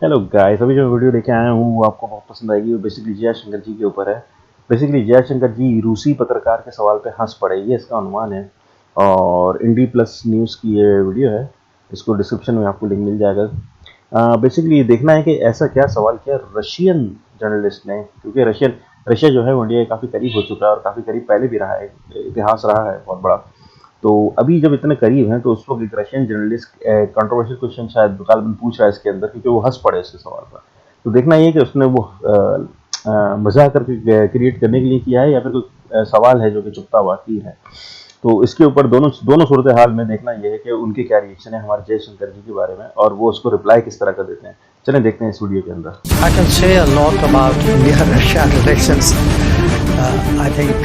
Hello guys, अभी जो video लेके आया हूँ वो आपको बहुत पसंद आएगी। वो बेसिकली जयशंकर जी के ऊपर है। बेसिकली जयशंकर जी रूसी पत्रकार के सवाल पे हंस पड़े, ये इसका अनुमान है। और इंडी प्लस न्यूज़ की ये वीडियो है। इसको डिस्क्रिप्शन में आपको लिंक मिल जाएगा। बेसिकली देखना है कि ऐसा क्या सवाल किया रशियन जर्नलिस्ट ने, क्योंकि रशिया जो है वो इंडिया के काफ़ी करीब हो चुका है और काफ़ी करीब पहले भी रहा है। इतिहास रहा है बहुत बड़ा। तो अभी जब इतने करीब हैं तो उस वक्त एक रशियन जर्नलिस्ट कंट्रोवर्शियल क्वेश्चन शायद गालिबन पूछ रहा है इसके अंदर, क्योंकि वो हंस पड़े इसके सवाल पर। तो देखना ये कि उसने वो मजाक करके क्रिएट करने के लिए किया है या फिर कोई सवाल है जो कि चुपता वाकई है। तो इसके ऊपर दोनों दोनों सूरत हाल में देखना यह है कि उनके क्या रिएक्शन है हमारे जयशंकर जी के बारे में और वो उसको रिप्लाई किस तरह का देते हैं। चलें देखते हैं इस वीडियो के अंदर। I can say a lot about India-Russia relations. I think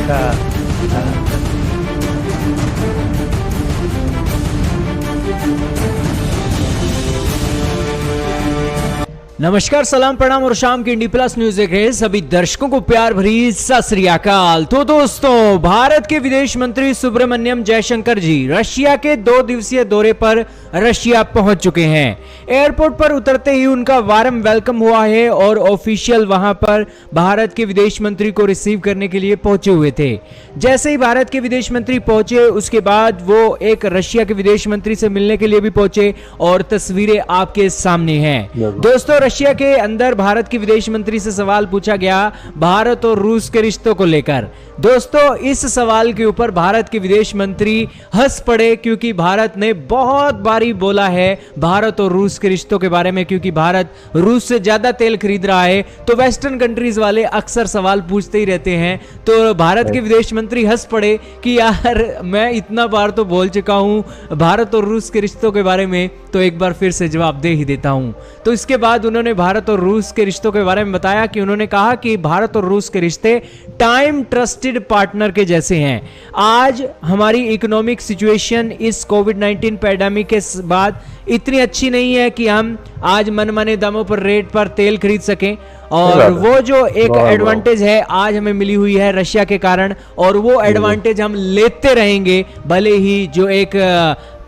नमस्कार, सलाम, प्रणाम और शाम की इंडी प्लस न्यूज देख रहे सभी दर्शकों को प्यार भरी सत श्री अकाल। तो दोस्तों, भारत के विदेश मंत्री सुब्रमण्यम जयशंकर जी रशिया के 2 दिवसीय दौरे पर रशिया पहुंच चुके हैं। एयरपोर्ट पर उतरते ही उनका वार्म वेलकम हुआ है और ऑफिशियल वहां पर भारत के विदेश मंत्री को रिसीव करने के लिए पहुंचे हुए थे। जैसे ही भारत के विदेश मंत्री पहुंचे उसके बाद वो एक रशिया के विदेश मंत्री से मिलने के लिए भी पहुंचे और तस्वीरें आपके सामने हैं। दोस्तों, रशिया के अंदर भारत के विदेश मंत्री से सवाल पूछा गया भारत और रूस के रिश्तों को लेकर। दोस्तों, इस सवाल के ऊपर भारत के विदेश मंत्री हंस पड़े, क्योंकि भारत ने बहुत बारी बोला है भारत और रूस के रिश्तों के बारे में, क्योंकि भारत रूस से ज्यादा तेल खरीद रहा है। तो वेस्टर्न कंट्रीज वाले अक्सर सवाल पूछते ही रहते हैं। तो भारत के विदेश मंत्री हंस पड़े कि यार, मैं इतना बार तो बोल चुका हूं भारत और रूस के रिश्तों के बारे में, तो एक बार फिर से जवाब दे ही देता हूं। तो इसके बाद उन्होंने भारत और रूस के रिश्तों के बारे में बताया कि उन्होंने कहा कि भारत और रूस के रिश्ते टाइम ट्रस्टेड पार्टनर के जैसे हैं। आज हमारी इकोनॉमिक सिचुएशन इस कोविड-19 पैंडेमिक के बाद इतनी अच्छी नहीं है कि हम आज मनमाने दामों पर रेट पर तेल खरीद सकें, और वो जो एक एडवांटेज है आज हमें मिली हुई है रशिया के कारण, और वो एडवांटेज हम लेते रहेंगे भले ही जो एक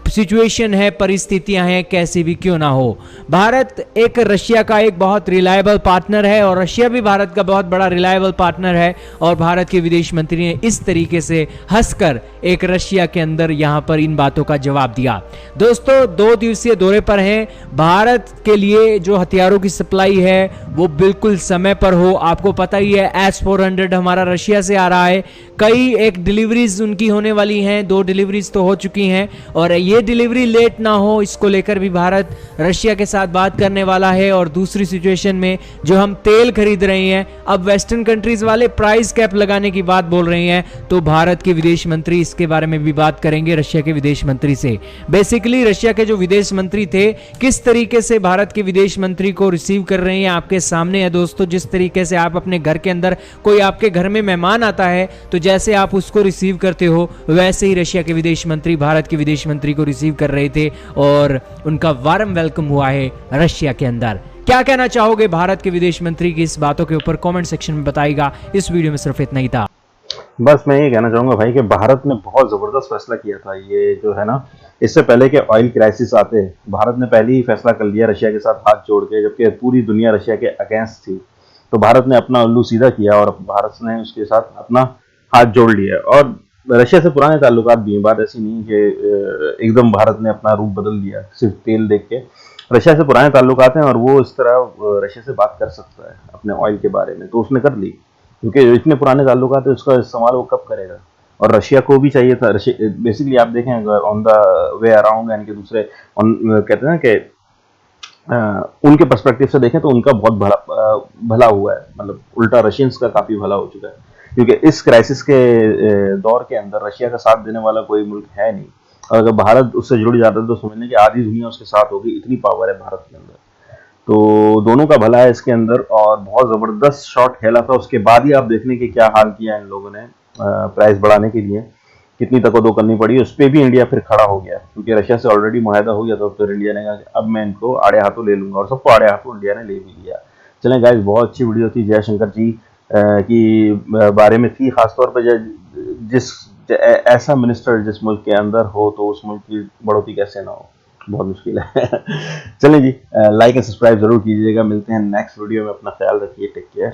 सिचुएशन है, परिस्थितियां हैं, कैसी भी क्यों ना हो। भारत एक रशिया का एक बहुत रिलायबल पार्टनर है और रशिया भी भारत का बहुत बड़ा रिलायबल पार्टनर है। और भारत के विदेश मंत्री ने इस तरीके से हंसकर एक रशिया के अंदर यहां पर इन बातों का जवाब दिया। दोस्तों, 2 दिवसीय दौरे पर हैं। भारत के लिए जो हथियारों की सप्लाई है वो बिल्कुल समय पर हो। आपको पता ही है S-400 हमारा रशिया से आ रहा है। कई एक डिलीवरीज उनकी होने वाली हैं, 2 डिलीवरीज तो हो चुकी हैं और ये डिलीवरी लेट ना हो इसको लेकर भी भारत रशिया के साथ बात करने वाला है। और दूसरी सिचुएशन में जो हम तेल खरीद रहे हैं, अब वेस्टर्न कंट्रीज वाले प्राइस कैप लगाने की बात बोल रहे हैं, तो भारत के विदेश मंत्री इसके बारे में भी बात करेंगे रशिया के विदेश मंत्री से। बेसिकली रशिया के जो विदेश मंत्री थे किस तरीके से भारत के विदेश मंत्री को रिसीव कर रहे हैं आपके सामने है। दोस्तों, जिस तरीके से आप अपने घर के अंदर कोई आपके घर में मेहमान आता है तो जैसे आप उसको रिसीव करते हो, वैसे ही रशिया के विदेश मंत्री भारत के विदेश मंत्री को रिसीव कर रहे थे और उनका वार्म वेलकम हुआ है रशिया के अंदर। क्या कहना चाहोगे भारत के विदेश मंत्री की इस बातों के ऊपर? कमेंट सेक्शन में बताइएगा। इस वीडियो में सिर्फ इतना ही था। बस मैं ये कहना चाहूंगा भाई कि भारत ने बहुत जबरदस्त फैसला किया था। ये जो है ना, इससे पहले कि ऑयल क्राइसिस आते, भारत ने पहले ही फैसला कर लिया रशिया के साथ हाथ जोड़ के, जबकि पूरी दुनिया रशिया के अगेंस्ट थी। तो भारत ने अपना उल्लू सीधा किया और भारत ने उसके साथ अपना हाथ जोड़ लिया। और रशिया से पुराने ताल्लुकात भी हैं, बात ऐसी नहीं कि एकदम भारत ने अपना रूप बदल दिया सिर्फ तेल देख के। रशिया से पुराने ताल्लुकात हैं और वो इस तरह रशिया से बात कर सकता है अपने ऑयल के बारे में, तो उसने कर ली, क्योंकि इतने पुराने ताल्लुकात है, उसका इस्तेमाल वो कब करेगा। और रशिया को भी चाहिए था। बेसिकली आप देखें ऑन द वे अराउंड, यानी कि दूसरे कहते हैं ना कि उनके पर्सपेक्टिव से देखें तो उनका बहुत भला हुआ है, मतलब उल्टा रशियंस का काफी भला हो चुका है, क्योंकि इस क्राइसिस के दौर के अंदर रशिया का साथ देने वाला कोई मुल्क है नहीं। और अगर भारत उससे जुड़ जाता तो समझने की आधी दुनिया उसके साथ होगी, इतनी पावर है भारत के अंदर। तो दोनों का भला है इसके अंदर और बहुत जबरदस्त शॉट खेला था। उसके बाद ही आप देखने की क्या हाल किया इन लोगों ने, प्राइस बढ़ाने के लिए कितनी तकदो करनी पड़ी। उस पर भी इंडिया फिर खड़ा हो गया, क्योंकि रशिया से ऑलरेडी मुआहदा हो गया था। फिर इंडिया ने कहा कि अब मैं इनको आड़े हाथों ले लूंगा, और सबको आड़े हाथों इंडिया ने ले भी लिया। चलें गाइस, बहुत अच्छी वीडियो थी जयशंकर जी की बारे में थी, खासतौर पर जिस ऐसा मिनिस्टर जिस मुल्क के अंदर हो तो उस मुल्क की बढ़ोतरी कैसे ना हो। बहुत मुश्किल है। चलें जी, लाइक एंड सब्सक्राइब जरूर कीजिएगा। मिलते हैं नेक्स्ट वीडियो में। अपना ख्याल रखिए। Take care.